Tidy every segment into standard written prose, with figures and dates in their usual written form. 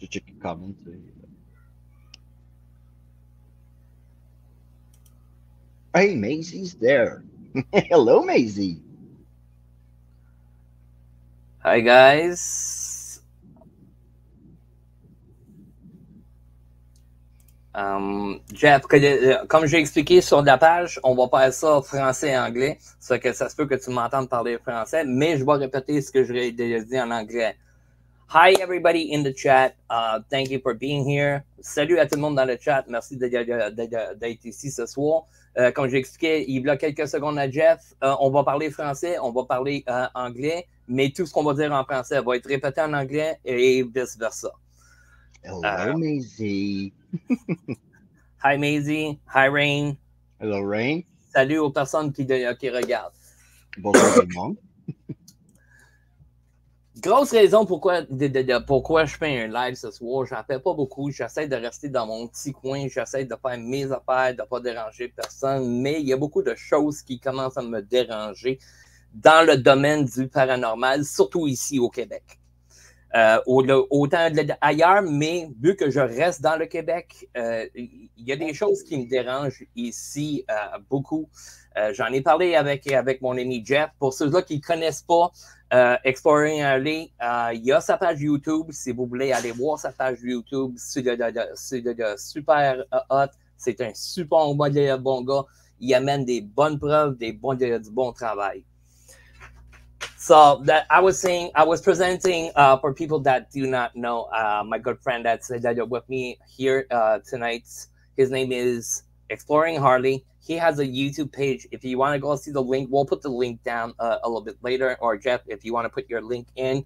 Je check les comments. Hey, Maisie's there. Hello, Maisie. Hi guys. Jeff, comme j'ai expliqué sur la page, on va faire ça français et anglais. Ça que ça se peut que tu m'entendes parler français, mais je vais répéter ce que j'ai déjà dit en anglais. Hi everybody in the chat. Thank you for being here. Salut à tout le monde dans le chat. Merci d'être ici ce soir. Comme j'ai expliqué il y a quelques secondes à Jeff, on va parler français, on va parler anglais, mais tout ce qu'on va dire en français va être répété en anglais et vice-versa. Hello, Maisie. Hi Maisie. Hi Rain. Hello, Rain. Salut aux personnes qui regardent. Bonjour tout le monde. Grosse raison pourquoi je fais un live ce soir. J'en fais pas beaucoup. J'essaie de rester dans mon petit coin. J'essaie de faire mes affaires, de ne pas déranger personne. Mais il y a beaucoup de choses qui commencent à me déranger dans le domaine du paranormal, surtout ici au Québec. Autant ailleurs, mais vu que je reste dans le Québec, il y a des choses qui me dérangent ici beaucoup. J'en ai parlé avec mon ami Jeff. Pour ceux-là qui ne connaissent pas Exploring Harley, il y a sa page YouTube. Si vous voulez aller voir sa page YouTube, c'est super hot. C'est un super bon gars. Il amène des bonnes preuves, du bon travail. So that I was presenting for people that do not know, my good friend that's with me here tonight. His name is Exploring Harley. He has a YouTube page. If you want to go see the link, we'll put the link down a little bit later. Or Jeff, if you want to put your link in,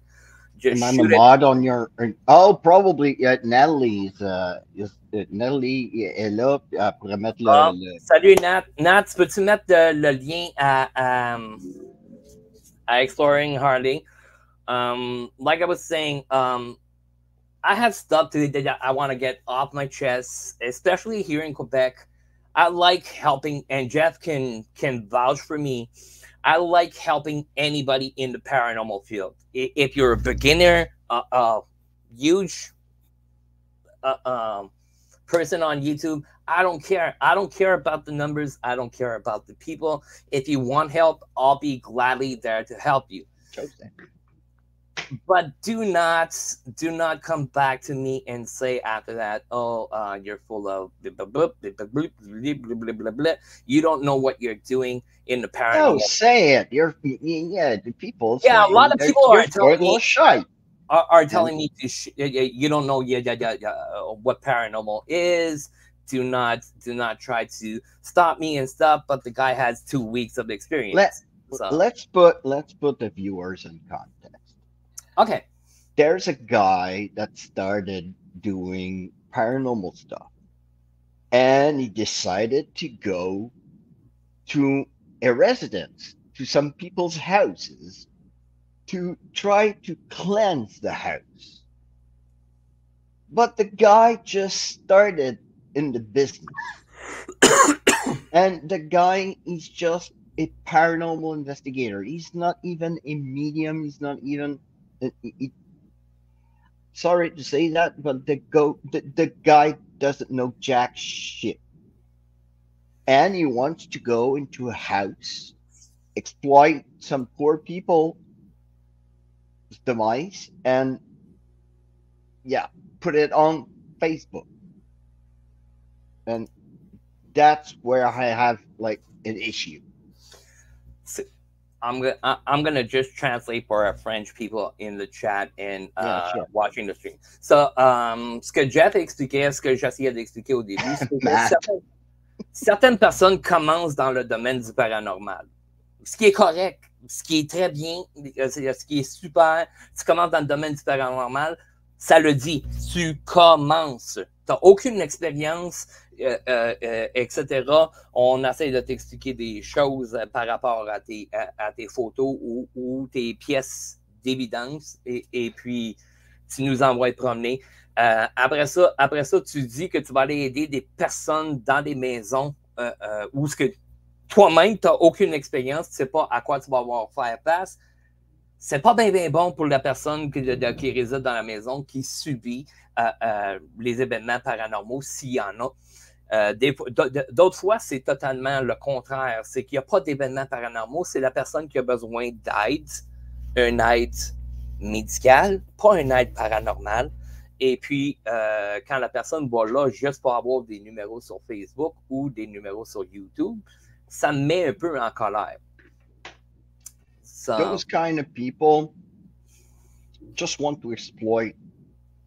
just I'm shoot a mod on your. Oh, probably. Natalie Natalie est là pour mettre le... Salut Nat. Nat, peux-tu mettre le lien à Exploring Harley? Like I was saying, I have stuff that I want to get off my chest, especially here in Quebec. I like helping, and Jeff can vouch for me. I like helping anybody in the paranormal field. If you're a beginner, huge person on YouTube, I don't care. I don't care about the numbers. I don't care about the people. If you want help, I'll be gladly there to help you. But do not come back to me and say after that, oh, you're full of blah, blah, blah, blah. You don't know what you're doing in the paranormal. Oh, say it. The people. Yeah, a lot of people are telling me shy. Are telling me you don't know what paranormal is. Do not try to stop me and stuff. But the guy has 2 weeks of experience. Let's put the viewers in context. Okay. There's a guy that started doing paranormal stuff, and he decided to go to a residence, to some people's houses, to try to cleanse the house. But the guy just started in the business. And the guy is just a paranormal investigator. He's not even a medium. He's not even... sorry to say that, but the guy doesn't know jack shit. And he wants to go into a house, exploit some poor people's demise, and put it on Facebook. And that's where I have like an issue. I'm gonna just translate for our French people in the chat and sure. Watching the stream. So, ce que Jeff expliquait, ce que j'essayais d'expliquer au début, c'est que certaines personnes commencent dans le domaine du paranormal, ce qui est correct, ce qui est très bien, ce qui est super. Tu commences dans le domaine du paranormal, ça le dit, tu commences. Tu n'as aucune expérience, etc. On essaie de t'expliquer des choses par rapport à tes photos ou tes pièces d'évidence et puis tu nous envoies te promener. Après ça, tu dis que tu vas aller aider des personnes dans des maisons où ce que toi-même, tu n'as aucune expérience, tu ne sais pas à quoi tu vas avoir faire face. c'est pas bien bon pour la personne qui réside dans la maison, qui subit les événements paranormaux, s'il y en a. D'autres fois, c'est totalement le contraire. C'est qu'il n'y a pas d'événements paranormaux, c'est la personne qui a besoin d'aide, une aide médicale, pas une aide paranormale. Et puis, quand la personne va là juste pour avoir des numéros sur Facebook ou des numéros sur YouTube, ça me met un peu en colère. Those kind of people just want to exploit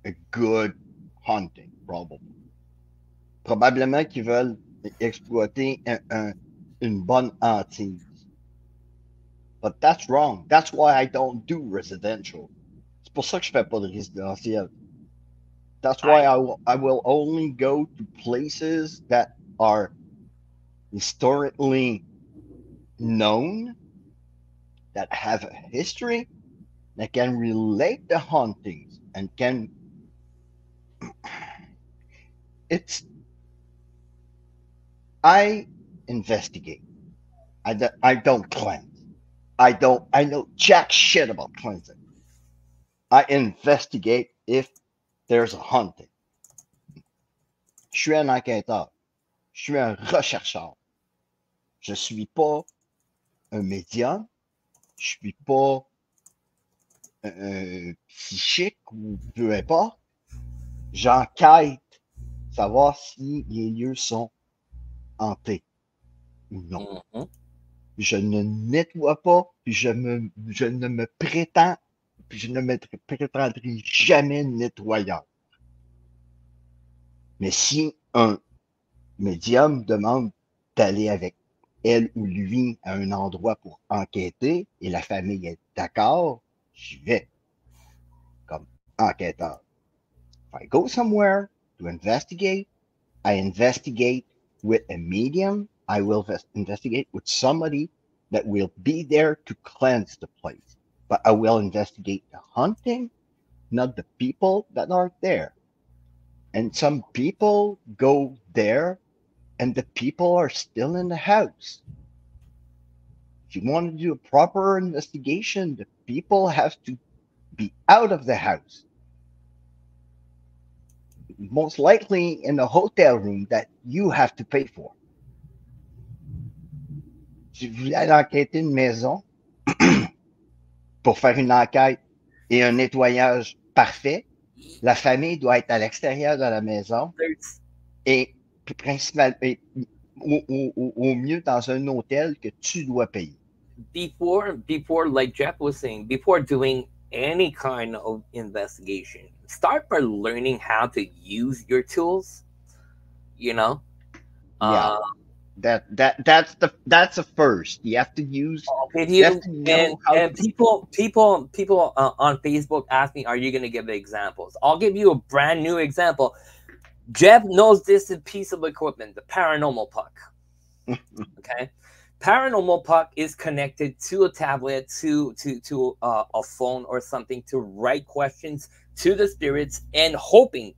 a good hunting, probably. Probablement qu'ils veulent exploiter une bonne hantise. But that's wrong. That's why I don't do residential. C'est pour ça que je fais pas de résidentiel. That's why I will only go to places that are historically known, that have a history, that can relate the hauntings and can I investigate. I don't cleanse. I know jack shit about cleansing. I investigate if there's a haunting. Je suis un enquêteur. Je suis un rechercheur. Je suis pas un médium. Je suis pas psychique ou peu importe. J'enquête savoir si les lieux sont hantés ou non. Mm-hmm. Je ne nettoie pas, puis je ne me prétends, puis je ne me prétendrai jamais nettoyeur. Mais si un médium demande d'aller avec elle ou lui à un endroit pour enquêter et la famille est d'accord, j'y vais comme enquêteur. If I go somewhere to investigate, I investigate with a medium. I will investigate with somebody that will be there to cleanse the place. But I will investigate the hunting, not the people that are there. And some people go there and the people are still in the house. If you want to do a proper investigation, the people have to be out of the house. Most likely in a hotel room that you have to pay for. Si vous voulez aller enquêter une maison pour faire une enquête et un nettoyage parfait, la famille doit être à l'extérieur de la maison et principalement au mieux dans un hôtel que tu dois payer. Before, like Jeff was saying, before doing any kind of investigation, start by learning how to use your tools. You know, yeah, that's a first. You have to use. And people on Facebook ask me, "Are you going to give examples?" I'll give you a brand new example. Jeff knows this piece of equipment, the paranormal puck. Okay. Paranormal puck is connected to a tablet, to a phone or something, to write questions to the spirits and hoping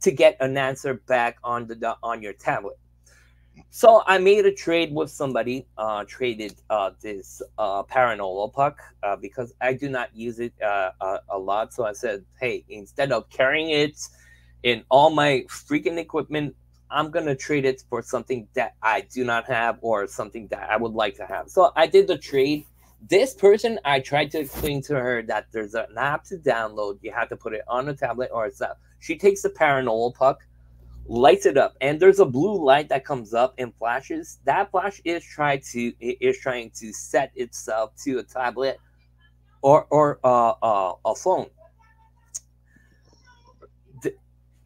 to get an answer back on your tablet. So I made a trade with somebody, traded this paranormal puck because I do not use it a lot. So I said, hey, instead of carrying it in all my freaking equipment, I'm going to trade it for something that I do not have or something that I would like to have. So I did the trade. This person, I tried to explain to her that there's an app to download. You have to put it on a tablet or it's up. She takes the paranormal puck, lights it up, and there's a blue light that comes up and flashes. That flash is trying to set itself to a tablet or a phone.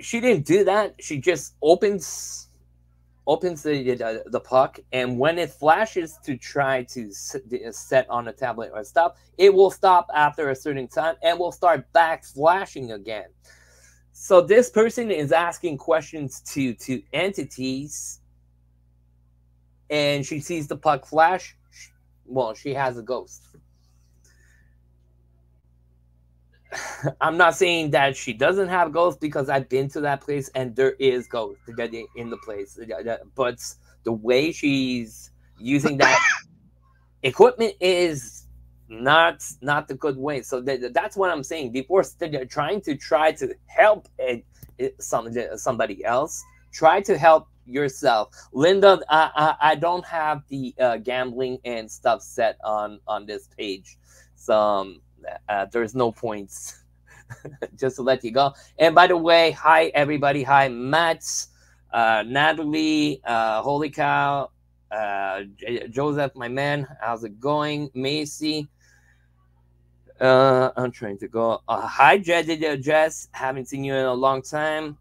She didn't do that. She just opens the puck, and when it flashes to try to set on a tablet or stop, it will stop after a certain time and will start back flashing again. So this person is asking questions to entities, and she sees the puck flash. Well, she has a ghost. I'm not saying that she doesn't have ghosts because I've been to that place and there is ghosts in the place. But the way she's using that equipment is not the good way. So that's what I'm saying. Before trying to help somebody else, try to help yourself. Linda, I don't have the gambling and stuff set on this page, so there's no points. Just to let you go. And by the way, hi everybody. Hi Matt, Natalie, holy cow, Joseph, my man. How's it going? Macy. I'm trying to go. Hi, Jess. Haven't seen you in a long time.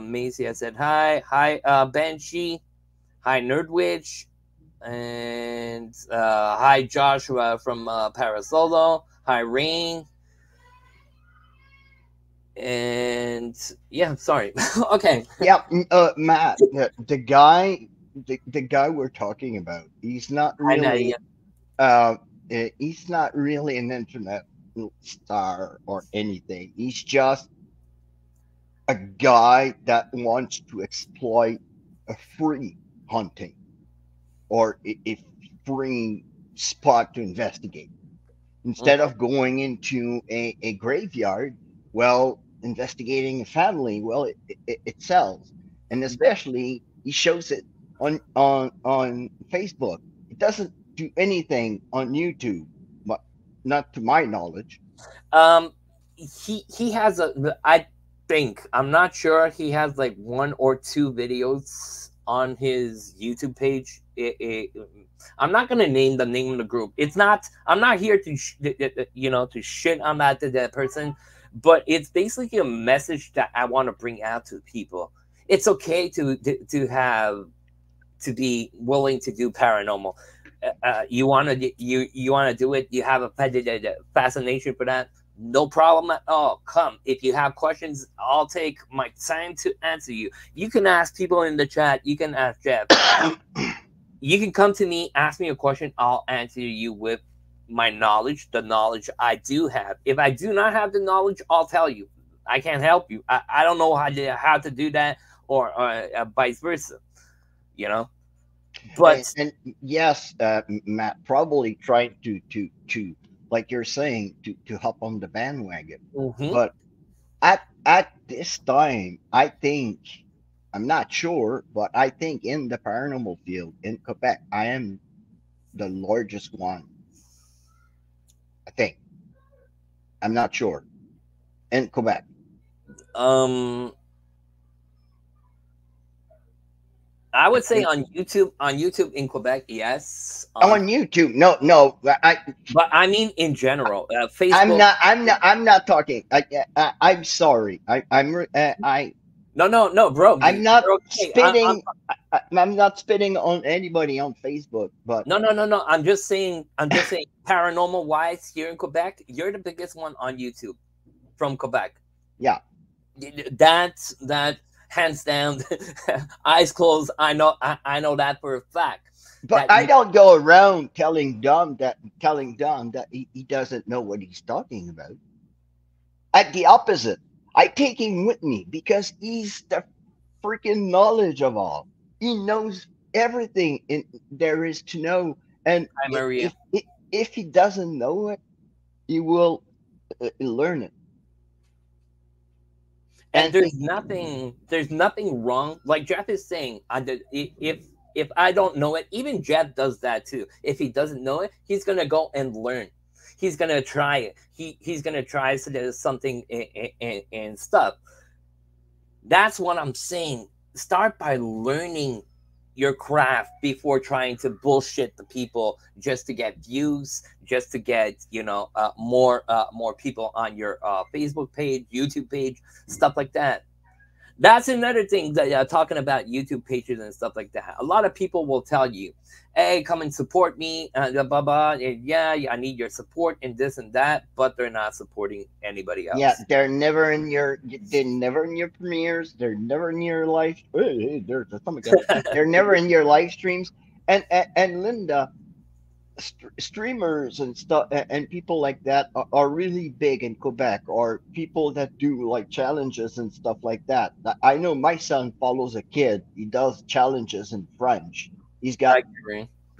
Macy, I said hi. Hi, Banshee. Hi, Nerdwitch. And hi, Joshua from Parasolo. Hi, Rain. And yeah, sorry. Okay. Yeah, Matt, the guy we're talking about, he's not really he's not really an internet star or anything. He's just a guy that wants to exploit a free hunting or a free spot to investigate. Instead of going into a graveyard, well, investigating a family, well, it sells. And especially he shows it on Facebook. It doesn't do anything on YouTube, but not to my knowledge. He has I think, I'm not sure, he has like 1 or 2 videos on his YouTube page. I'm not gonna name the name of the group. It's not. I'm not here to to shit on that person, but it's basically a message that I want to bring out to people. It's okay to be willing to do paranormal. You want to do it. You have a fascination for that. No problem at all. Come. If you have questions, I'll take my time to answer you. You can ask people in the chat. You can ask Jeff. You can come to me, ask me a question. I'll answer you with my knowledge, the knowledge I do have. If I do not have the knowledge, I'll tell you. I can't help you. I don't know how to do that, or vice versa. But and yes, Matt, probably trying to like you're saying to hop on the bandwagon. But at this time, I think, I'm not sure, but I think in the paranormal field in Quebec, I am the largest one. I think. I'm not sure. In Quebec. I would say on YouTube in Quebec, yes. On YouTube, no. But I mean in general, Facebook. I'm not talking. I'm sorry. No, bro. I'm not okay. spitting. I'm not spitting on anybody on Facebook, but no. I'm just saying paranormal wise here in Quebec, you're the biggest one on YouTube from Quebec. Yeah. That hands down, eyes closed. I know that for a fact. But I don't go around telling Dom that he doesn't know what he's talking about. At the opposite, I take him with me because he's the freaking knowledge of all. He knows everything there is to know, and if he doesn't know it, he will learn it. And there's nothing wrong. Like Jeff is saying, if I don't know it, even Jeff does that too. If he doesn't know it, he's gonna go and learn. He's gonna try it. He's gonna try something and stuff. That's what I'm saying. Start by learning your craft before trying to bullshit the people just to get views, just to get more people on your Facebook page, YouTube page, stuff like that. That's another thing that talking about YouTube pages and stuff like that. A lot of people will tell you, "Hey, come and support me," blah blah. Yeah, I need your support and this and that, but they're not supporting anybody else. Yeah, they're never in your premieres. They're never in your live. Hey, there's something. They're never in your live streams. And Linda, streamers and stuff and people like that are really big in Quebec, or people that do like challenges and stuff like that. I know my son follows a kid. He does challenges in French. He's got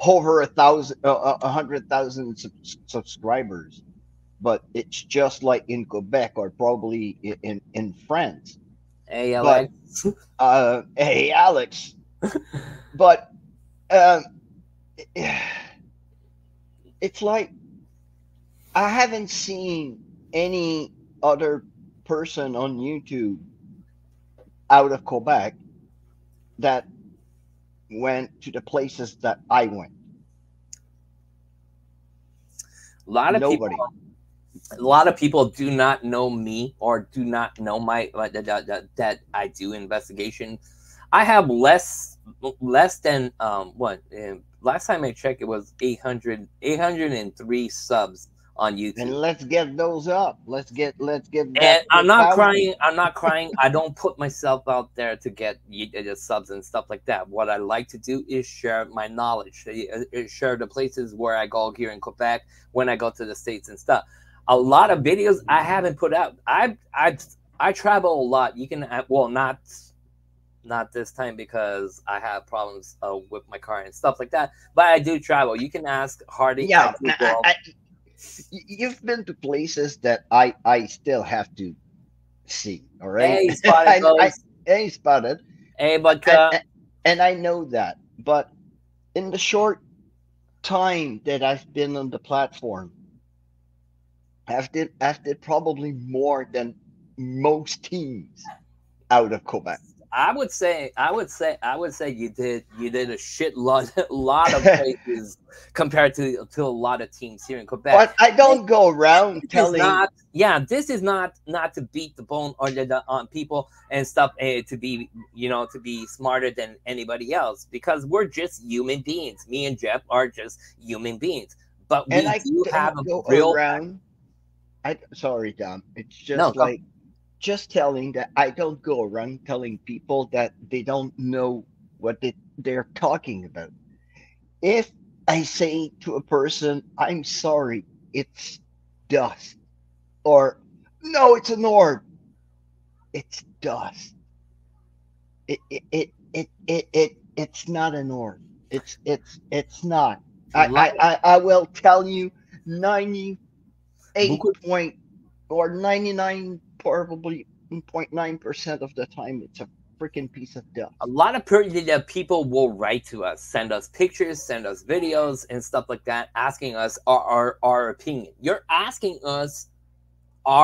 over 100,000 subscribers, but it's just like in Quebec or probably in France. Hey, But Alex. hey, Alex, but um, it's like I haven't seen any other person on YouTube out of Quebec that went to the places that I went. A lot of people Nobody. a lot of people do not know me or do not know my that I do investigation. I have less than what last time I checked it was 803 subs on And YouTube. let's get those up. Let's get And that to a thousand. I'm not crying. I don't put myself out there to get subs and stuff like that. What I like to do is share my knowledge, share the places where I go here in Quebec, when I go to the States and stuff. A lot of videos I haven't put out. I travel a lot. You can well not this time because I have problems with my car and stuff like that. But I do travel. You can ask Hardy. I Yeah, do go. you've been to places that I still have to see. All right, Hey, Spotted I Buzz. ain't spotted, Hey, but and and I know that. But in the short time that I've been on the platform, I've did probably more than most teams out of Quebec. I would say you did a shitload lot of places compared to a lot of teams here in Quebec. But I This, don't go around this is telling. not this is not to beat the bone or on people and stuff to be to be smarter than anybody else because we're just human beings. Me and Jeff are just human beings, but And we I do don't have a go real around. I sorry, Dom. It's no. just like just telling that I don't go around telling people that they don't know what they're talking about. If I say to a person, I'm sorry, it's dust, or no, it's an orb, it's dust. It's not an orb. It's not. I will tell you 98 Beaucoup point or 99 probably 0.9% of the time it's a freaking piece of a dust. lot of people will write to us, send us pictures, send us videos and stuff like that, asking us our opinion. You're asking us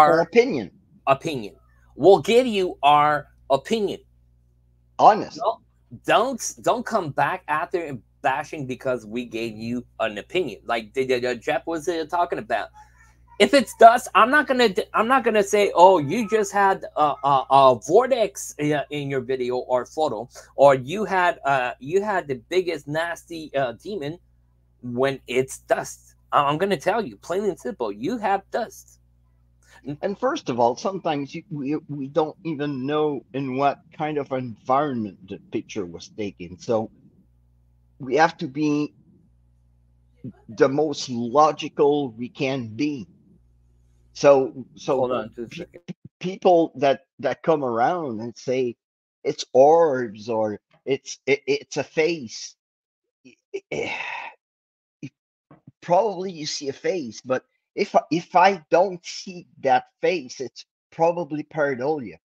Our our opinion, opinion. We'll give you our opinion. honest. Don't come back after bashing because we gave you an opinion. Like Jeff was talking about. If it's dust, I'm not gonna say, oh, you just had a vortex in your video or photo, or you had the biggest nasty demon when it's dust. I'm gonna tell you, plain and simple, you have dust. And first of all, sometimes we don't even know in what kind of environment the picture was taken. So we have to be the most logical we can be. So Hold on just a pe- second. people that come around and say it's orbs or it's a face. Probably you see a face, but if I don't see that face, it's probably pareidolia.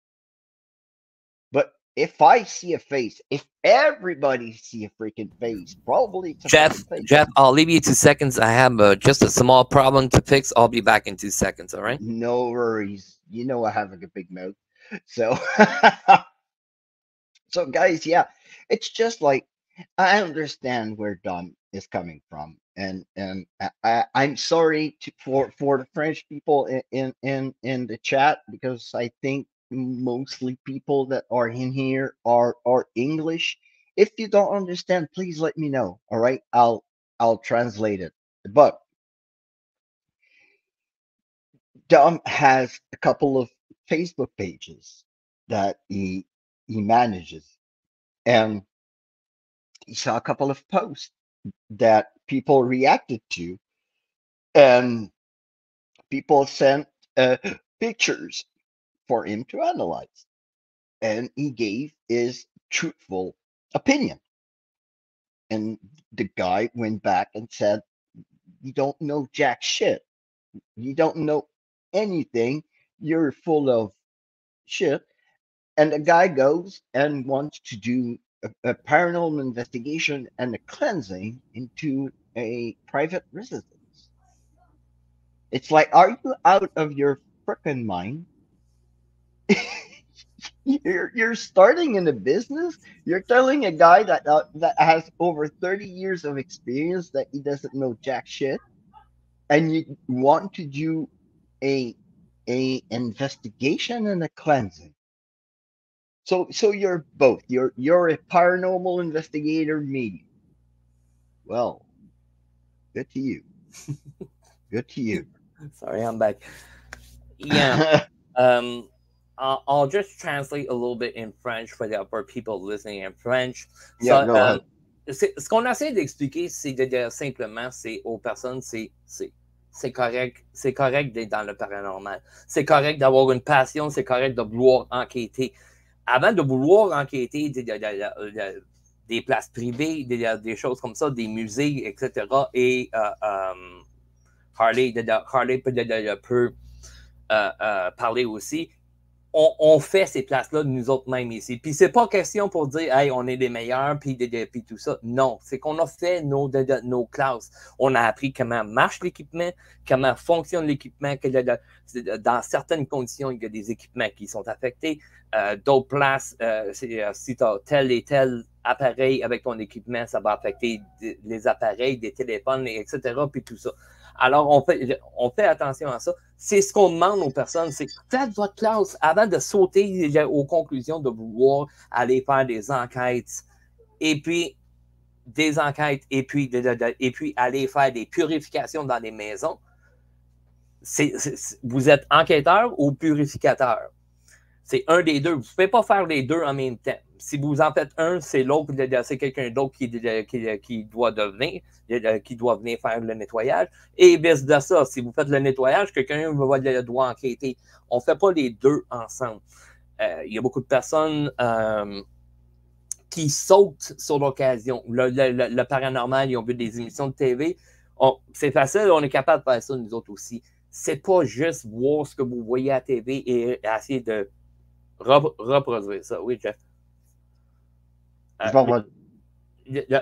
But if I see a face, if everybody see a freaking face, probably it's a freaking face. Jeff, I'll leave you 2 seconds. I have just a small problem to fix. I'll be back in 2 seconds. All right. No worries. You know I have like a big mouth. So so guys, yeah, it's just like I understand where Dom is coming from, and I'm sorry for the French people in the chat because I think mostly people that are in here are English. If you don't understand, please let me know. All right, I'll translate it. But Dom has a couple of Facebook pages that he manages, and he saw a couple of posts that people reacted to, and people sent pictures for him to analyze, and he gave his truthful opinion. And the guy went back and said, "You don't know jack shit. You don't know anything. You're full of shit." And the guy goes and wants to do a paranormal investigation and a cleansing into a private residence. It's like, are you out of your freaking mind? You're starting in a business. You're telling a guy that has over 30 years of experience that he doesn't know jack shit, and you want to do a a investigation and a cleansing. So you're both. You're a paranormal investigator medium. Well, good to you. Good to you. Sorry, I'm back. Yeah. I'll just translate a little bit in French for people listening in French. Yeah, So, go ahead. ce qu'on essaie d'expliquer, c'est de dire simplement, c'est aux personnes, c'est correct d'être dans le paranormal. C'est correct d'avoir une passion, c'est correct de vouloir enquêter. Avant de vouloir enquêter des places privées, des choses comme ça, des musées, etc. Et Harley peut parler aussi. On fait ces places-là nous autres mêmes ici. Puis c'est pas question pour dire, hey, on est les meilleurs, puis tout ça. Non, c'est qu'on a fait nos classes. On a appris comment marche l'équipement, comment fonctionne l'équipement, que dans certaines conditions, il y a des équipements qui sont affectés. D'autres places, si tu as tel et tel appareil avec ton équipement, ça va affecter les appareils, des téléphones, etc., puis tout ça. Alors, on fait attention à ça. C'est ce qu'on demande aux personnes, c'est faites votre classe avant de sauter aux conclusions de vouloir aller faire des enquêtes et puis et puis aller faire des purifications dans les maisons. Vous êtes enquêteur ou purificateur. C'est un des deux. Vous ne pouvez pas faire les deux en même temps. Si vous en faites un, c'est l'autre, c'est quelqu'un d'autre qui doit venir faire le nettoyage. Et vice-versa, si vous faites le nettoyage, quelqu'un doit enquêter. On ne fait pas les deux ensemble. Il y a beaucoup de personnes qui sautent sur l'occasion. Le paranormal, ils ont vu des émissions de TV. C'est facile, on est capable de faire ça, nous autres aussi. C'est pas juste voir ce que vous voyez à la TV et essayer de reproduire ça. Oui, Jeff.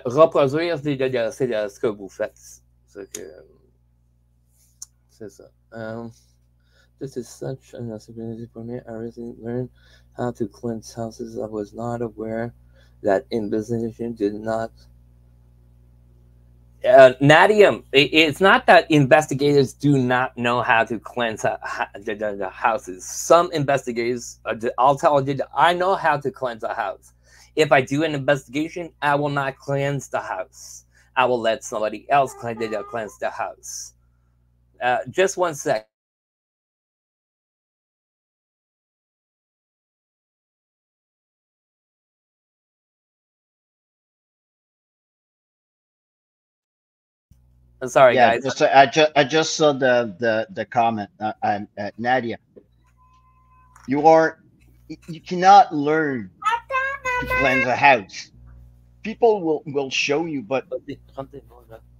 Reproduire, c'est ce que vous faites. C'est ça. This is such an opportunity for me. I recently learned how to cleanse houses. I was not aware that investigation did not. Nadia, it's not that investigators do not know how to cleanse the houses. Some investigators, I'll tell you, I know how to cleanse a house. If I do an investigation, I will not cleanse the house. I will let somebody else cleanse the house. Just 1 sec. Sorry, yeah, guys. I just saw the comment, Nadia. You cannot learn to cleanse a house. People will show you, but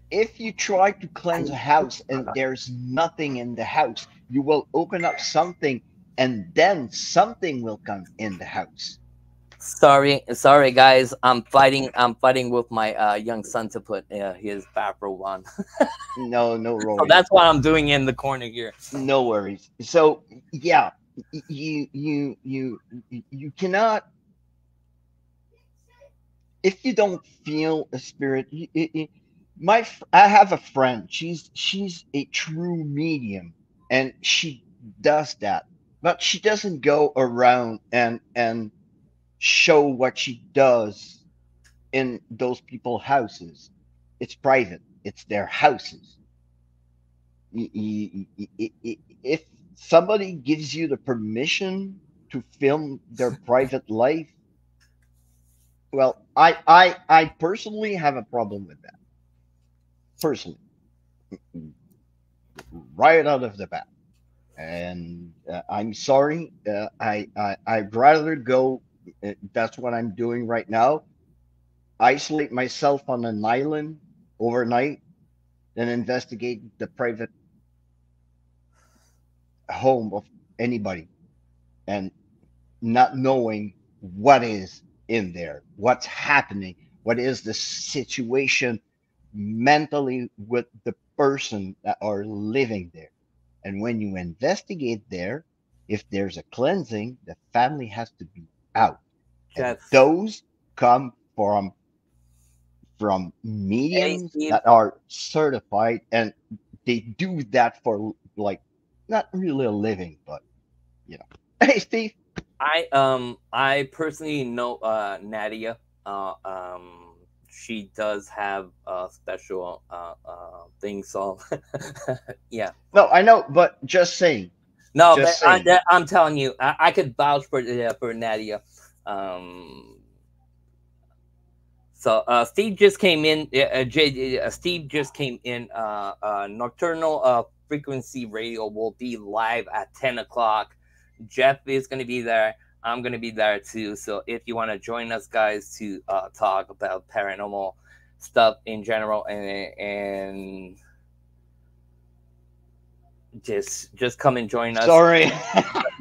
if you try to cleanse a house and there's nothing in the house, you will open up something, and then something will come in the house. Sorry, guys. I'm fighting with my young son to put his bathrobe on. No worries. So that's what I'm doing in the corner here. No worries. So yeah, you cannot, if you don't feel a spirit. I have a friend. She's a true medium, and she does that, but she doesn't go around and show what she does in those people's houses. It's private. It's their houses. If somebody gives you the permission to film their private life, well, I personally have a problem with that. Personally, right out of the bat. And I'm sorry. I'd rather go. That's what I'm doing right now. isolate myself on an island overnight, then investigate the private home of anybody, and not knowing what is in there, what's happening, what is the situation mentally with the person that are living there. And when you investigate there, if there's a cleansing, the family has to be out. And Jeff. those come from Hey, mediums Steve. that are certified, and they do that for like not really a living, but you know. Hey Steve. I personally know Nadia. She does have a special thing. So yeah. No, I know, but just saying. No, but Just saying. I'm telling you, I could vouch for Nadia. Um, so Steve just came in. Steve just came in. Nocturnal Frequency Radio will be live at 10 o'clock. Jeff is going to be there. I'm going to be there too. So if you want to join us, guys, to talk about paranormal stuff in general, and just come and join us. Sorry.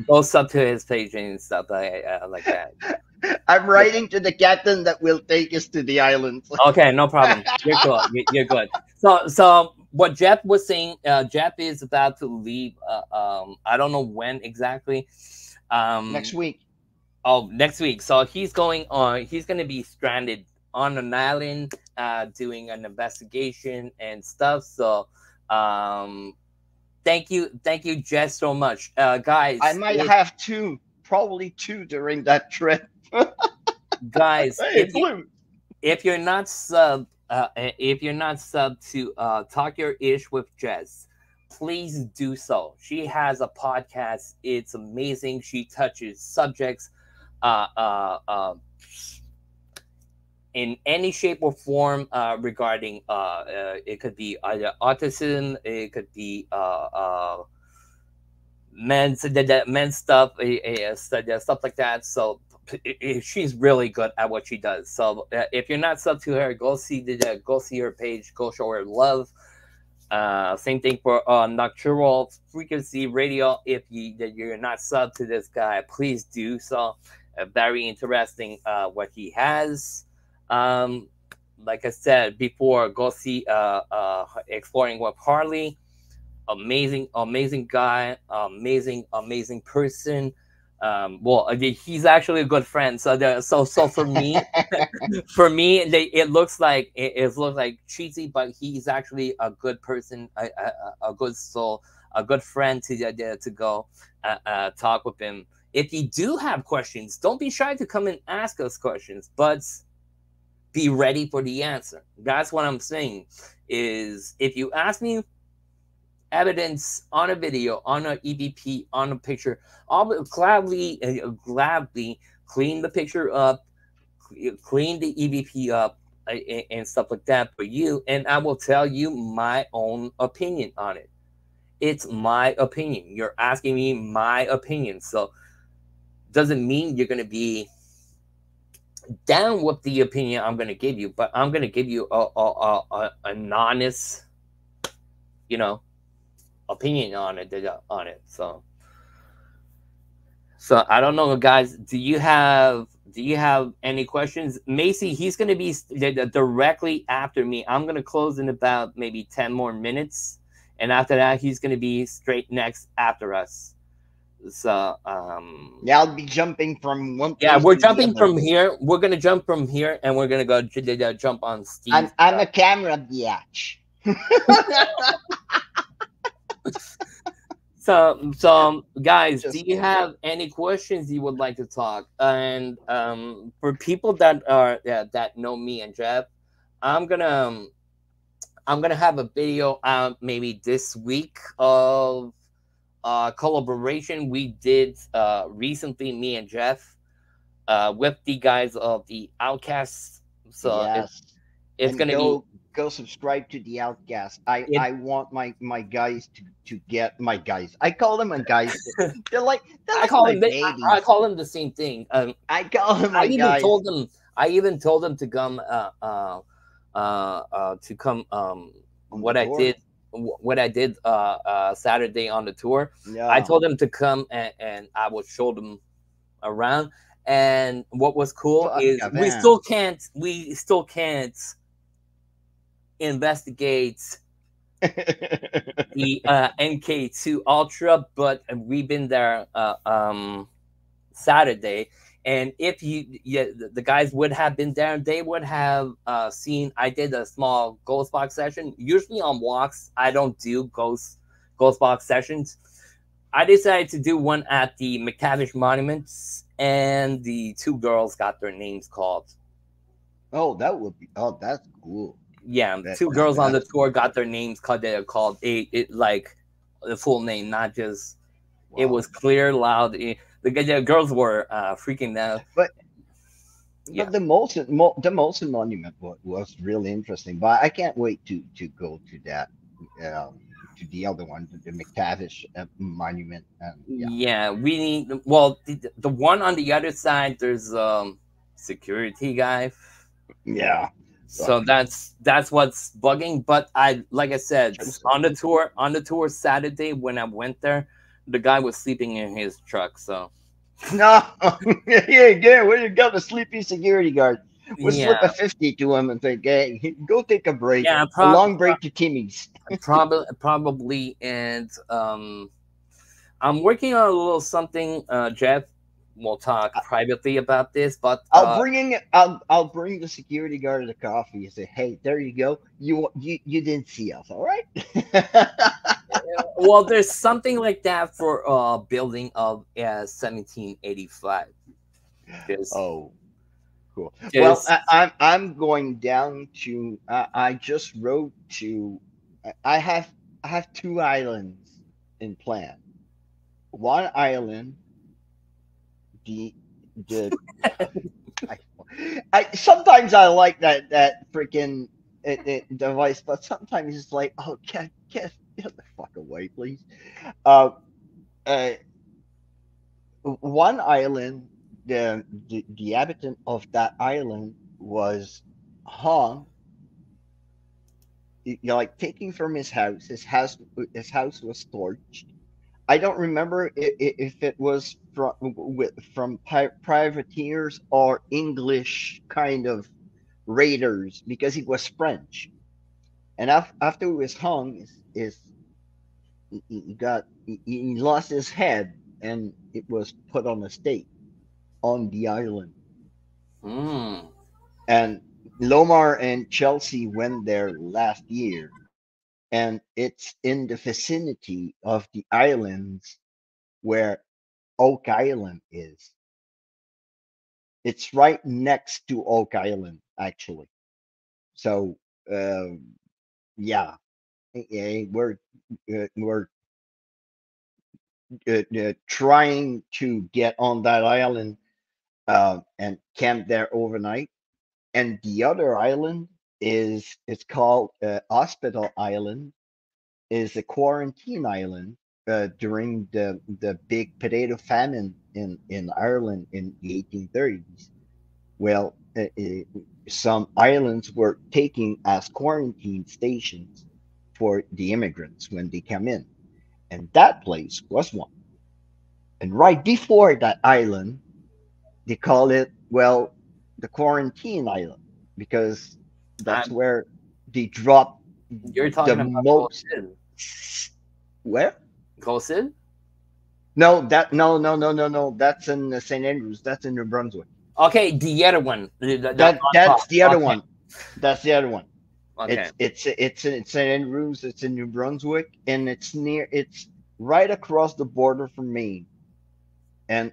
Go sub to his page and stuff like that. I'm writing to the captain that will take us to the islands. Okay, no problem. You're good. You're good. So what Jeff was saying, Jeff is about to leave. I don't know when exactly. Next week. Oh, next week. So he's going on. He's going to be stranded on an island, doing an investigation and stuff. So, thank you, Jeff, so much, guys. I might have probably two during that trip. Guys, Hey, if you're not sub to Talk Your Ish with Jess, please do so. She has a podcast. It's amazing. She touches subjects in any shape or form regarding it could be either autism, it could be men's stuff, stuff like that. So she's really good at what she does. So if you're not sub to her, go see her page, go show her love. Same thing for Nocturnal Frequency Radio. If you're not sub to this guy, please do so. Very interesting what he has. Like I said before, go see Exploring with Harley. Amazing guy, amazing person. Well, he's actually a good friend. So for me, it looks like cheesy, but he's actually a good person, a good soul, a good friend to go talk with him. If you do have questions, don't be shy to come and ask us questions, but be ready for the answer. That's what I'm saying. Is if you ask me evidence on a video, on an EVP, on a picture, I'll gladly clean the picture up, clean the EVP up, and stuff like that for you, and I will tell you my own opinion on it. It's my opinion. You're asking me my opinion, so doesn't mean you're going to be down with the opinion I'm going to give you, but I'm going to give you an honest, opinion on it. So I don't know, guys. Do you have any questions? Macy, he's going to be directly after me. I'm going to close in about maybe 10 more minutes, and after that he's going to be straight next after us. So yeah, I'll be jumping from one place. Yeah, we're jumping from here. We're gonna jump from here, and we're gonna go jump on Steve. I'm a camera biatch. So guys, do you have any questions you would like to talk? And for people that know me and Jeff, I'm gonna have a video out maybe this week of collaboration we did recently, me and Jeff, with the guys of the Outcasts. So yes. it's gonna go subscribe to the Outcast. I want my guys to get my guys. I call them guys. They're like I call them the same thing. I call them I even guys. told them. I even told him to come On the what I tour. did Saturday on the tour. I Yeah. told him to come and I would show them around. And what was cool Fuck is Gavin. we still can't investigate the NK2 Ultra, but we've been there Saturday. And if the guys would have been there, they would have seen I did a small ghost box session. Usually on walks, I don't do ghost box sessions. I decided to do one at the McTavish Monuments, and the two girls got their names called. Oh, that would be. Oh, that's cool. Yeah, That two girls on the that's tour cool. got their names called. They're called it like the full name, not just. It Wow. was clear, loud. The girls were freaking out. But Yeah, The Molson Monument was really interesting. But I can't wait to go to that. To the other one, the McTavish Monument, and yeah. yeah. We need. Well, the one on the other side, there's security guy. Yeah. So Fuck. that's what's bugging. But I like I said Joseph. on the tour Saturday when I went there, the guy was sleeping in his truck. So No. Yeah. We got a sleepy security guard. We slip a yeah, 50 to him and think, hey, go take a break. yeah, A long break to Timmy's. probably. And I'm working on a little something, Jeff. We'll talk privately about this, but I'll bring the security guard the coffee and say, hey, there you go. You didn't see us, all right? well, there's something like that for building of 1785. Just, Oh, cool. Well, just I'm going down to. I just wrote to. I have I have two islands in plan. One island, the the I, I sometimes I like that freaking device, but sometimes it's like, oh, get the fuck away, please. Uh, uh, One island, the habitant of that island was hung, like taken from his house. His house was torched. I don't remember if it was from privateers or English kind of raiders because he was French. And after he was hung, is he lost his head and it was put on a stake on the island. mm, And Lomar and Chelsea went there last year, and it's in the vicinity of the islands where Oak Island is. It's right next to Oak Island, actually. So, yeah, we're trying to get on that island and camp there overnight. And the other island is it's called Hospital Island, is a quarantine island during the big potato famine in Ireland in the 1830s. Well, some islands were taken as quarantine stations for the immigrants when they come in, and that place was one. And right before that island, they call it, well, the quarantine island because I, that's where they drop you're the talking about most. Gosid. Where? Gosid? No, that's in St. Andrews. That's in New Brunswick. Okay, the other one. On top. That's the other Okay, one. That's the other one. okay. It's St. Andrews. It's in New Brunswick, and it's right across the border from Maine. And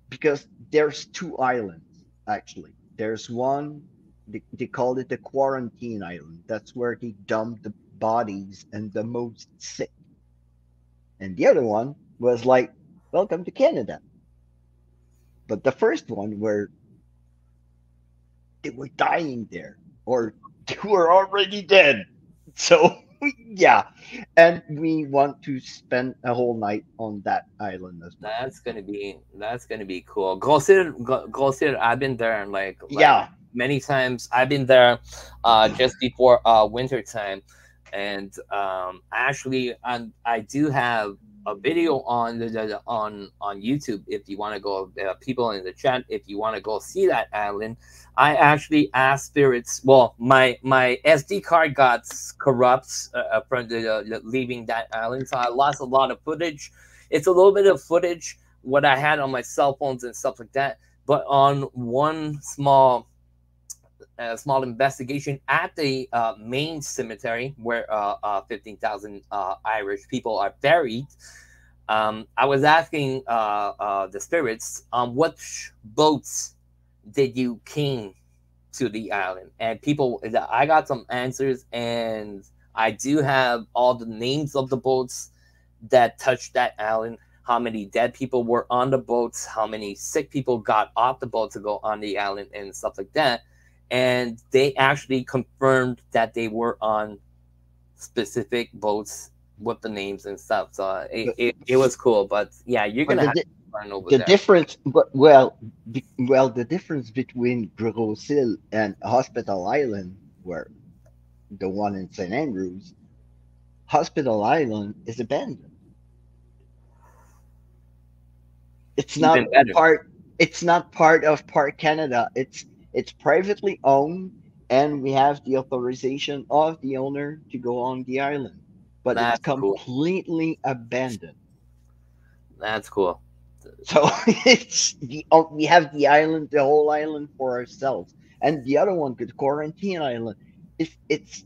because there's two islands actually. There's one they called it the quarantine island. That's where they dump the bodies and the most sick. And the other one was like, welcome to Canada. But the first one where they were dying there or they were already dead. So yeah. And we want to spend a whole night on that island as well. That's gonna be cool. Gosid, I've been there like Yeah. many times. I've been there just before winter time, and actually, I do have a video on on YouTube. If you want to go, people in the chat, if you want to go see that island, I actually asked spirits. Well, my SD card got corrupt from leaving that island, so I lost a lot of footage. It's a little bit of footage what I had on my cell phones and stuff like that. But on one small investigation at the main cemetery where 15,000 Irish people are buried, I was asking the spirits on which boats did you came to the island, and people, I got some answers, and I do have all the names of the boats that touched that island, how many dead people were on the boats, how many sick people got off the boat to go on the island and stuff like that. And they actually confirmed that they were on specific boats with the names and stuff. So it was cool. But yeah, you're going to have to learn over the there. difference, the difference between Gros Isle and Hospital Island, where the one in St. Andrews, Hospital Island is abandoned. It's not part. It's not part of Park Canada. It's privately owned, and we have the authorization of the owner to go on the island, but That's it's completely abandoned. That's cool. So we have the island, the whole island for ourselves, and the other one, the Quarantine Island, it's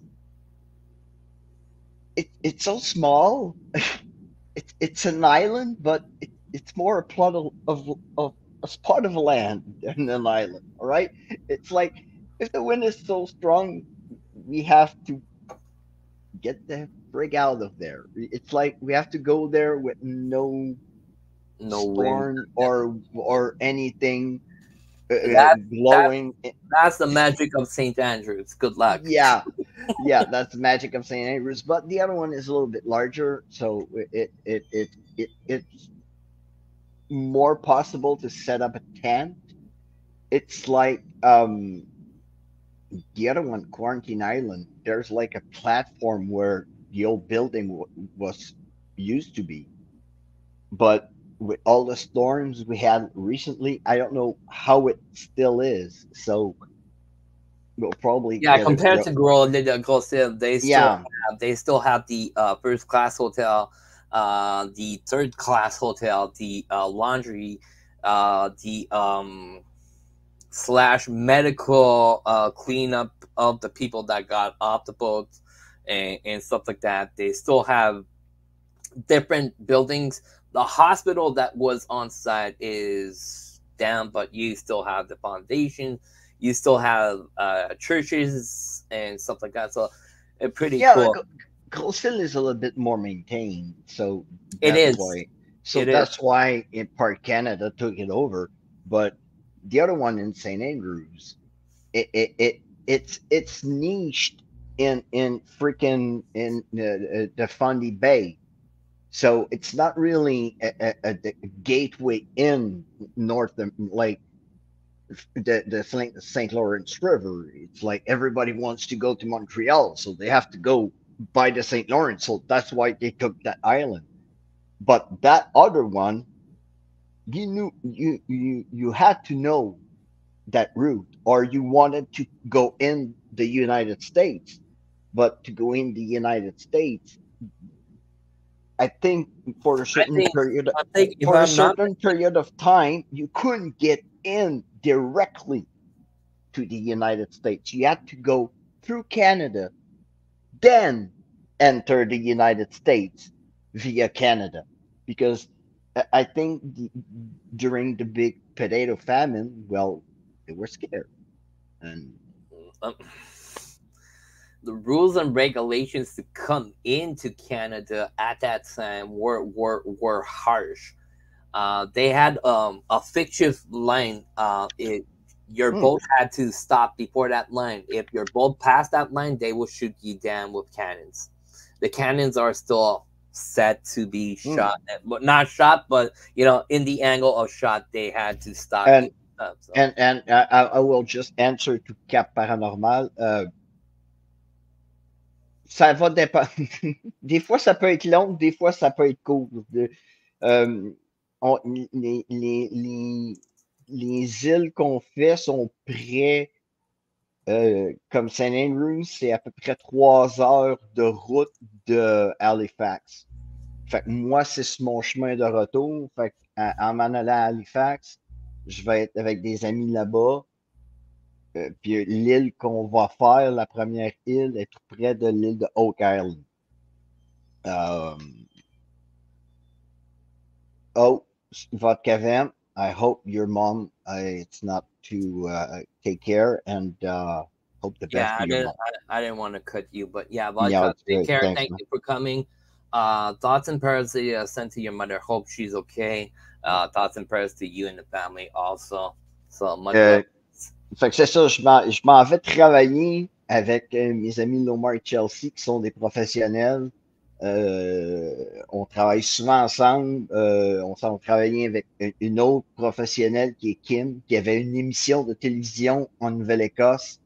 so small. It's an island, but it's more a plot of a spot of land than an island. All right, it's like if the wind is so strong, we have to get the frig out of there. It's like we have to go there with no storm wind or anything blowing. That's the magic of St. Andrews. Good luck. Yeah, that's the magic of St. Andrews. But the other one is a little bit larger, so it's more possible to set up a tent. It's like the other one, Quarantine Island. There's like a platform where the old building was used to be, but with all the storms we had recently, I don't know how it still is. So we'll probably compared to Gros Isle, they still have the first class hotel, the third class hotel, the laundry, the / medical cleanup of the people that got off the boat and stuff like that. They still have different buildings. The hospital that was on site is down, but you still have the foundation. You still have churches and stuff like that. So it's pretty cool. Gros Isle is a little bit more maintained, so that's why in Park Canada took it over. But the other one in St. Andrews, it's niched in freaking in the Fundy Bay. So it's not really a gateway in north, like the St. Lawrence River. It's like everybody wants to go to Montreal, so they have to go by the St. Lawrence. So that's why they took that island. But that other one, you had to know that route, or you wanted to go in the United States. But to go in the United States, I think for a certain period of time, you couldn't get in directly to the United States. You had to go through Canada, then enter the United States via Canada, because I think during the big potato famine, well, they were scared, and the rules and regulations to come into Canada at that time were harsh. They had a fictive line. Your boat had to stop before that line. If your boat passed that line, they will shoot you down with cannons. The cannons are still set to be shot, but not shot, but in the angle of shot, they had to stop. So. and I will just answer to Cap Paranormal. Ça va dépendre. Des fois, ça peut être long, des fois, ça peut être court. Euh, on- les, les, les, les îles qu'on fait sont près, comme St. Andrews, c'est à peu près 3 heures de route de Halifax. Fait que moi, c'est mon chemin de retour. Fait que, en m'en allant à Halifax, je vais être avec des amis là-bas. Puis l'île qu'on va faire, la première île, est tout près de l'île de Oak Island. Euh, oh, vodka vamp. I hope your mom, it's not to take care, and hope the best Yeah, for your mom. I didn't want to cut you, but yeah, Yeah, Vodka, it's take great. care. Thanks, Thank man. you for coming. Thoughts and prayers sent to your mother. Hope she's okay. Thoughts and prayers to you and the family also. So much love. Euh, Fait que c'est ça, je m'en vais travailler avec mes amis Lomar et Chelsea qui sont des professionnels. On travaille souvent ensemble. On s'en travaillé avec une autre professionnelle qui est Kim, qui avait une émission de télévision en Nouvelle-Écosse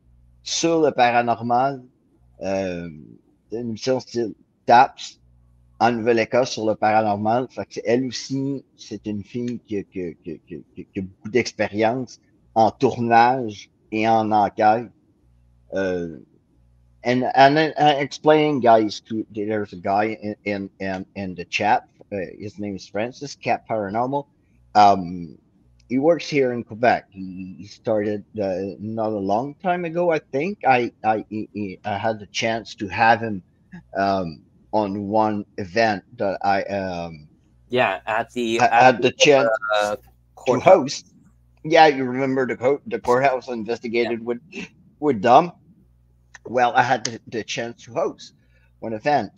sur le paranormal. Euh, une émission style TAPS en Nouvelle-Écosse sur le paranormal. Fait que elle aussi, c'est une fille qui a beaucoup d'expérience en tournage et en enquête. Uh, and then explaining guys to there's a guy in the chat. His name is Francis Cat Paranormal. Um, he works here in Quebec. He started not a long time ago, I think. I had the chance to have him um, on one event that Yeah, I at had the the chance to courthouse. host. Yeah, you remember the courthouse Yeah, investigated with Dom? Well, I had the chance to host one event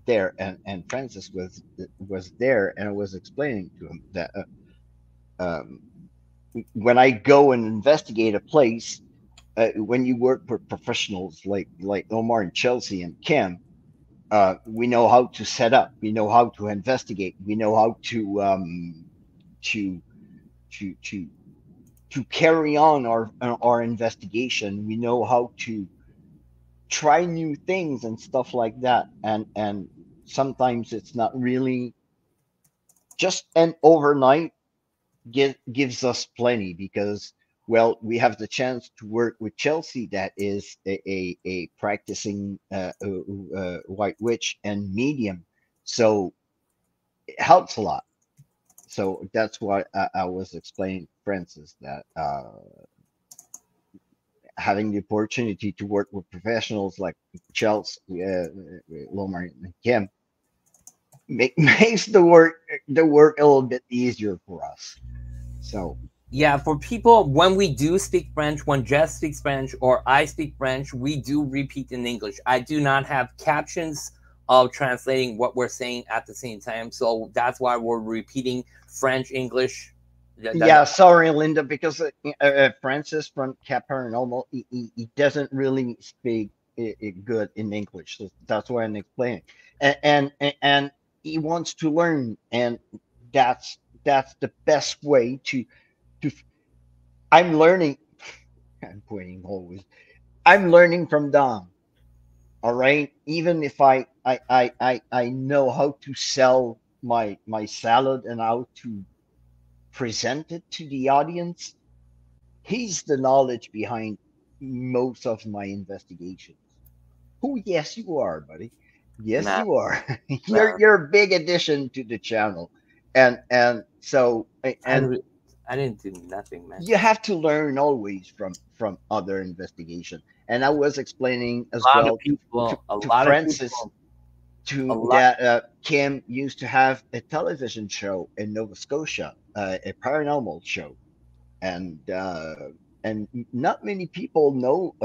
there, and Francis was there, and I was explaining to him that um, when I go and investigate a place, when you work with professionals like Omar and Chelsea and Kim, we know how to set up, we know how to investigate, we know how to to to to carry on our investigation. We know how to try new things and stuff like that. And sometimes it's not really just an overnight gives us plenty because well we have the chance to work with Chelsea that is a practicing white witch and medium, so it helps a lot. So that's why I was explaining to Francis that having the opportunity to work with professionals like Chelsea, Lomar, and Kim makes the work a little bit easier for us. So yeah. For people, when we do speak French, when Jess speaks French or I speak French, we do repeat in English. I do not have captions of translating what we're saying at the same time, so that's why we're repeating French, English. yeah, sorry, Linda, because Francis from Cap Paranormal, he doesn't really speak good in English. So that's why I'm explaining, and he wants to learn, and that's the best way to. I'm learning. I'm pointing always. I'm learning from Dom. All right. Even if I know how to sell my salad and how to present it to the audience, he's the knowledge behind most of my investigations. Oh yes, you are, buddy. Yes, Man, you are. you're man. you're a big addition to the channel, and so I, and re- I didn't do nothing, man. you have to learn always from other investigation. And I was explaining as A lot of well people, a to lot of Francis people, a to lot. that Kim used to have a television show in Nova Scotia, a paranormal show, and not many people know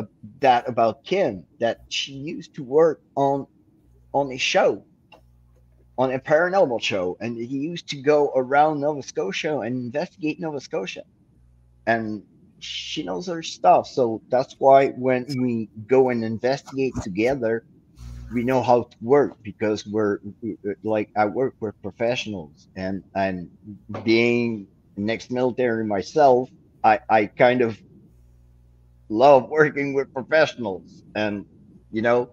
that about Kim. That she used to work on a show, on a paranormal show, and he used to go around Nova Scotia and investigate Nova Scotia, and she knows her stuff. So that's why when we go and investigate together, we know how to work because we're like I work with professionals, and being an ex-military myself, I kind of love working with professionals, and you know,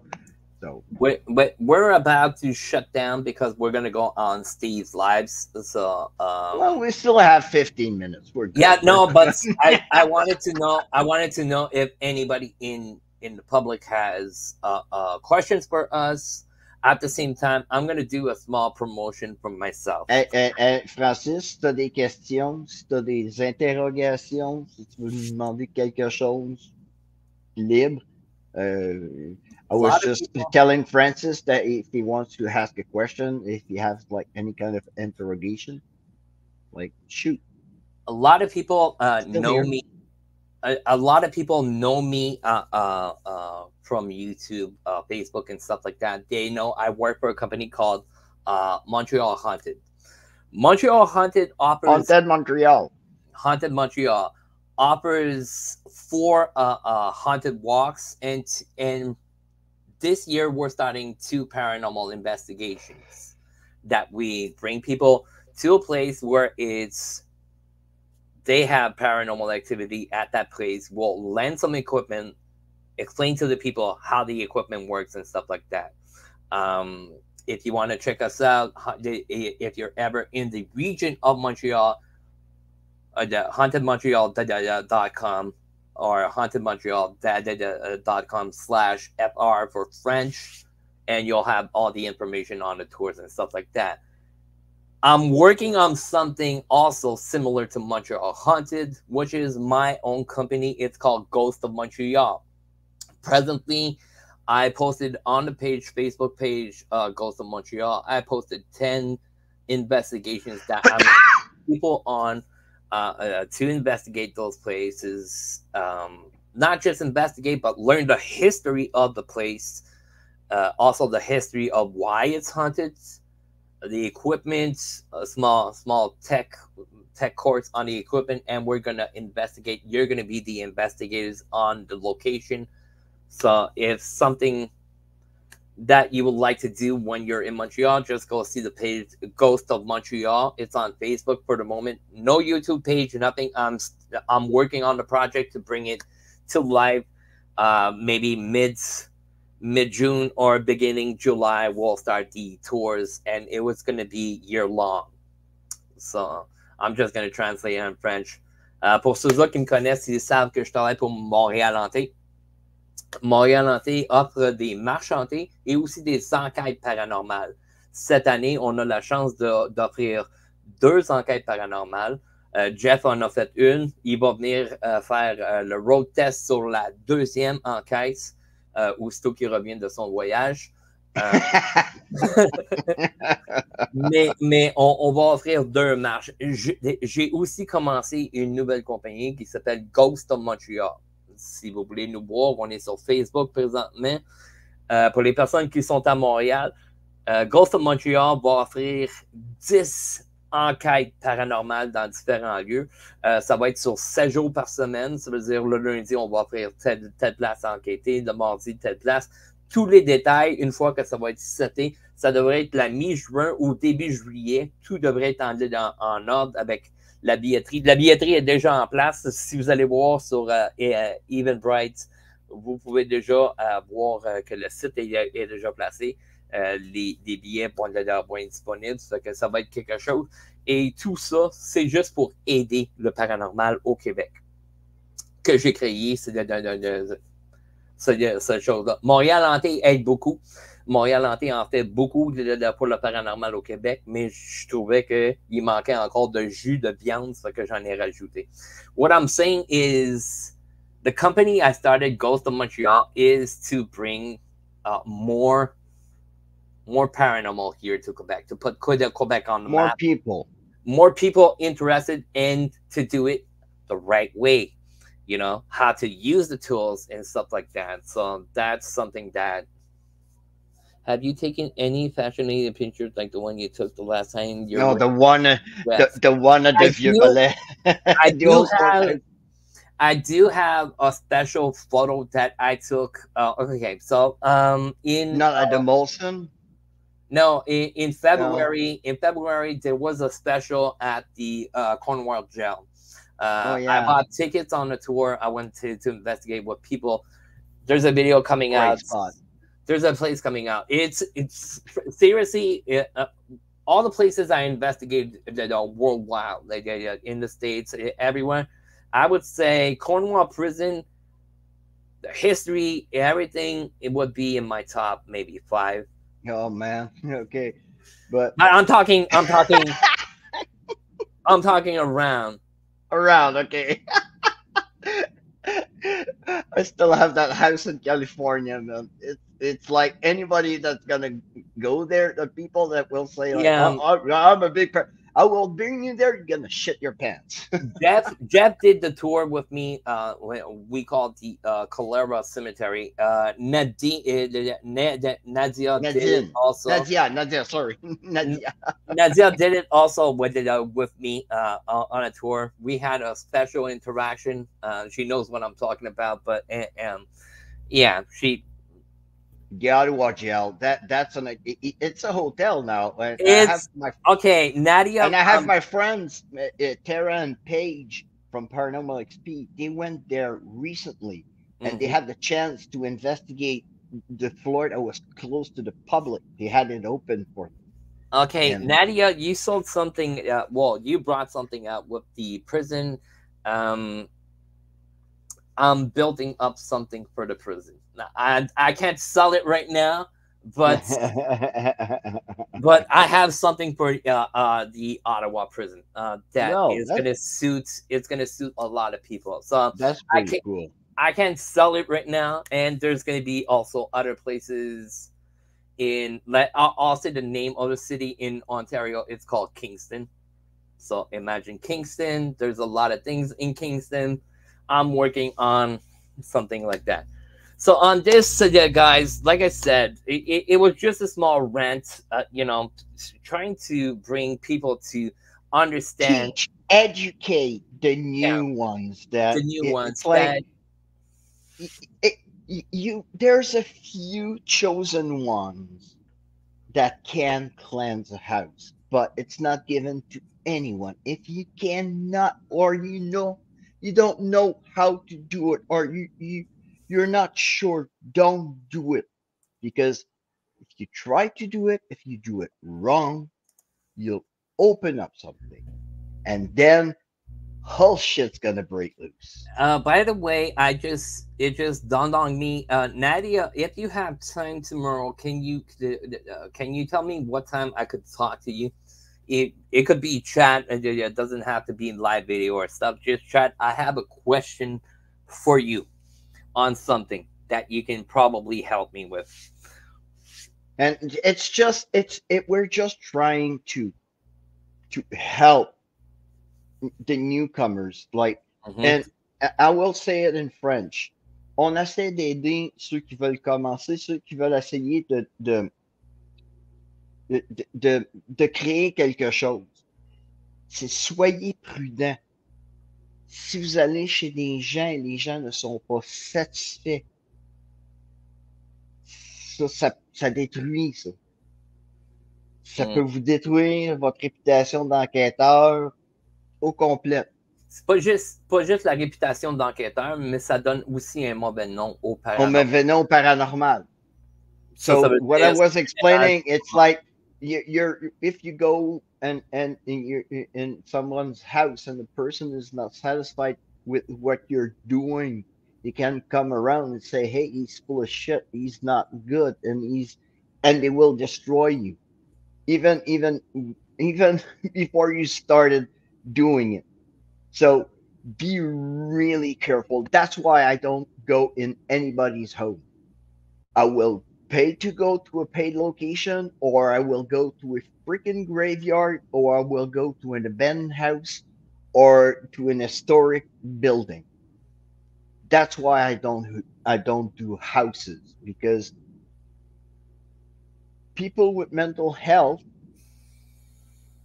so We're about to shut down because we're gonna go on Steve's lives. So well, we still have 15 minutes. We're yeah, good. We're no, but good. I wanted to know. I wanted to know if anybody in the public has questions for us. At the same time, I'm gonna do a small promotion for myself. Francis, si tu as des questions, si tu as des interrogations, si tu veux nous demander quelque chose, libre. I A was lot of just people, telling Francis that if he wants to ask a question, if he has like any kind of interrogation, like shoot, a lot of people still know here. me. A lot of people know me from YouTube, Facebook, and stuff like that. They know I work for a company called Montreal Haunted. Montreal Haunted offers Haunted Montreal. Haunted Montreal offers four haunted walks, and this year we're starting two paranormal investigations that we bring people to a place where it's they have paranormal activity at that place. We'll lend some equipment, explain to the people how the equipment works and stuff like that. If you want to check us out, if you're ever in the region of Montreal, the hauntedmontreal.com or hauntedmontreal.com/FR for French, and you'll have all the information on the tours and stuff like that. I'm working on something also similar to Montreal Haunted, which is my own company. It's called Ghost of Montreal. Presently, I posted on the page, Facebook page, Ghost of Montreal. I posted 10 investigations that I'm people on to investigate those places. Not just investigate, but learn the history of the place. Also, the history of why it's haunted, the equipment, small tech course on the equipment, and we're gonna investigate. You're gonna be the investigators on the location. So if something that you would like to do when you're in Montreal, just go see the page Ghost of Montreal. It's on Facebook for the moment. No YouTube page, nothing. I'm working on the project to bring it to life. Maybe mid June or beginning July, we'll start the tours, and it was going to be year long. So I'm just going to translate in French. Pour ceux-là qui me connaissent, ils savent que je travaille pour Montréal Hanté. Montréal Hanté offre des marches hantées et aussi des enquêtes paranormales. Cette année, on a la chance d'offrir 2 enquêtes paranormales. Jeff en a fait une. Il va venir faire le road test sur la 2e enquête, aussitôt qu'il revient de son voyage. mais on va offrir 2 marches. J'ai aussi commencé une nouvelle compagnie qui s'appelle Ghost of Montreal. Si vous voulez nous voir, on est sur Facebook présentement. Pour les personnes qui sont à Montréal, Ghost of Montreal va offrir 10 enquêtes paranormales dans différents lieux. Ça va être sur 7 jours par semaine. Ça veut dire le lundi, on va offrir telle place à enquêter, le mardi, telle place. Tous les détails, une fois que ça va être seté, ça devrait être la mi-juin ou début juillet. Tout devrait être en ordre avec la billetterie. La billetterie est déjà en place. Si vous allez voir sur Eventbrite, vous pouvez déjà voir que le site est déjà placé. Les billets vont être disponibles. Ça fait que ça va être quelque chose. Et tout ça, c'est juste pour aider le paranormal au Québec. Que j'ai créé, c'est cette chose-là. Montréal Hanté aide beaucoup. Montréal Hanté en fait beaucoup pour le paranormal au Québec, mais je trouvais qu'il manquait encore de jus de viande, ça que j'en ai rajouté. What I'm saying is, the company I started, Ghost of Montreal, is to bring more paranormal here to Quebec, to put Quebec on the More map. people. More people interested, and to do it the right way. You know, how to use the tools and stuff like that. So that's something that. Have you taken any fascinating pictures like the one you took the last time? No, the one, the one at the Violet. I do have a special photo that I took. Okay, so not at the Molson. No, in No. February, there was a special at the Cornwall Jail. Oh I yeah. bought tickets on the tour. I went to investigate what people. There's a video coming Great out. spot. There's a place coming out. It's seriously all the places I investigated that are worldwide, like in the states, everywhere. I would say Cornwall Prison, the history, everything, it would be in my top maybe five. Oh man. Okay. But But I'm talking around. around, okay. I still have that house in California, man. It's like anybody that's gonna go there, the people that will say like, Yeah, I'm a big fan. I will bring you there. You're gonna shit your pants. Jeff did the tour with me. We called the Calera Cemetery. Nadia did it Nadine, also. Nadia, Nadia. Sorry, N- Nadia. Nadia did it also with me on a tour. We had a special interaction. She knows what I'm talking about, but yeah, she Ottawa jail. That's it's a hotel now. And it's okay. Nadia, I have my friends, Tara and Paige from Paranormal XP. They went there recently, and they mhm. had the chance to investigate the floor that was close to the public. They had it open for them, Okay, and Nadia, you sold something. Well, you brought something out with the prison. Um, I'm building up something for the prison. Now, I can't sell it right now, but I have something for the Ottawa prison that no, is gonna suit. It's gonna suit a lot of people. So that's I pretty can't cool. I can't sell it right now, and there's gonna be also other places in. I'll say the name of the city in Ontario. It's called Kingston. So imagine Kingston. There's a lot of things in Kingston. I'm working on something like that. So on this, guys, like I said, it was just a small rant. Trying to bring people to understand, Teach, educate the yeah, new ones the that new it's ones like that, it, you. There's a few chosen ones that can cleanse a house, but it's not given to anyone. If you cannot, or you don't know how to do it, or you're not sure, don't do it. Because if you try to do it, if you do it wrong, you'll open up something, and then whole shit's gonna break loose. by the way, it just dawned on me, Nadia. If you have time tomorrow, can you tell me what time I could talk to you? It could be chat. It doesn't have to be live video or stuff. Just chat. I have a question for you on something that you can probably help me with. And it's just we're just trying to help the newcomers. Like, Hmm. and I will say it in French. On essaie d'aider ceux qui veulent commencer, ceux qui veulent essayer de créer quelque chose. C'est soyez prudents. Si vous allez chez des gens et les gens ne sont pas satisfaits, ça détruit ça. Ça peut Mm. vous détruire votre réputation d'enquêteur au complet. C'est pas juste la réputation d'enquêteur, mais ça donne aussi un mauvais nom au On me paranormal. venait au paranormal. Ça So veut what I dire was général. explaining, it's like you're if you go and you're in someone's house and the person is not satisfied with what you're doing, you can come around and say, "Hey, he's full of shit. He's not good, and they will destroy you, even even before you started doing it." So be really careful. That's why I don't go in anybody's home. I will pay to go to a paid location, or I will go to a freaking graveyard, or I will go to an abandoned house, or to an historic building. That's why I don't do houses, because people with mental health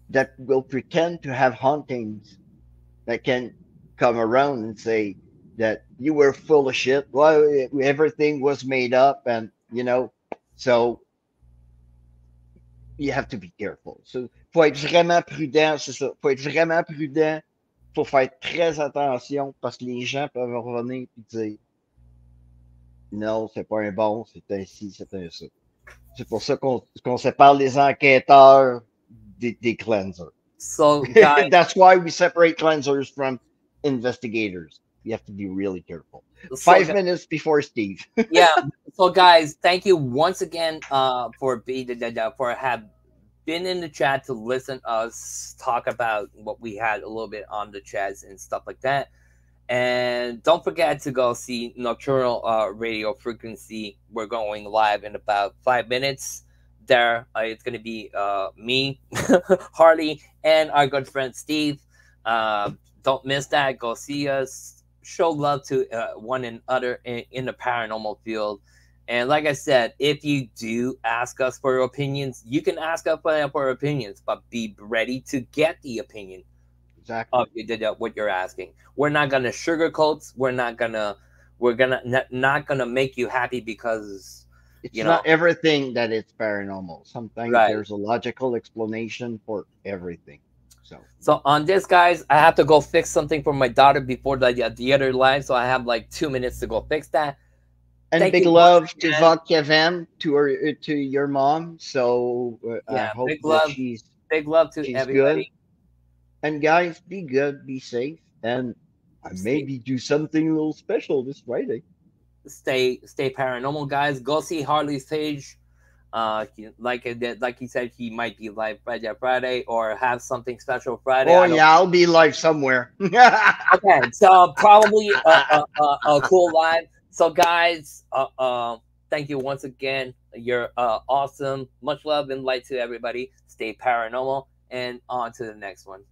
that will pretend to have hauntings that can come around and say that you were full of shit. Well, everything was made up, and so you have to be careful. So, faut être vraiment prudent, c'est ça. Faut être vraiment prudent. Faut faire très attention parce que les gens peuvent revenir et dire non, c'est pas un bon, c'est un ci, c'est un ça. C'est pour ça qu'on sépare les enquêteurs des cleansers. So, guys, That's why we separate cleansers from investigators. You have to be really careful. so 5 minutes before Steve. yeah. So, guys, thank you once again for have been in the chat to listen us talk about what we had a little bit on the chats and stuff like that. And don't forget to go see Nocturnal Radio Frequency. We're going live in about 5 minutes. There, it's going to be me, Harley, and our good friend Steve. Don't miss that. Go see us. Show love to one another in the paranormal field. And like I said, if you do ask us for your opinions, you can ask us for opinions, but be ready to get the opinion Exactly. of what you're asking. We're not gonna sugarcoat. Not gonna make you happy because It's you know not everything that it's paranormal. Sometimes right. there's a logical explanation for everything. So on this, guys, I have to go fix something for my daughter before the other live. So I have like 2 minutes to go fix that. And Thank big you once love to again. Val Kevin, to your mom. So I Yeah, hope big that love, she's big love to good. everybody. And guys, be good, be safe, and Stay, maybe do something a little special this Friday. stay paranormal, guys. Go see Harley's page. Like he said, he might be live Friday or have something special Friday. Oh I don't. yeah, I'll be live somewhere. Okay, so probably a cool live. So guys, thank you once again. You're awesome. Much love and light to everybody. Stay paranormal and on to the next one.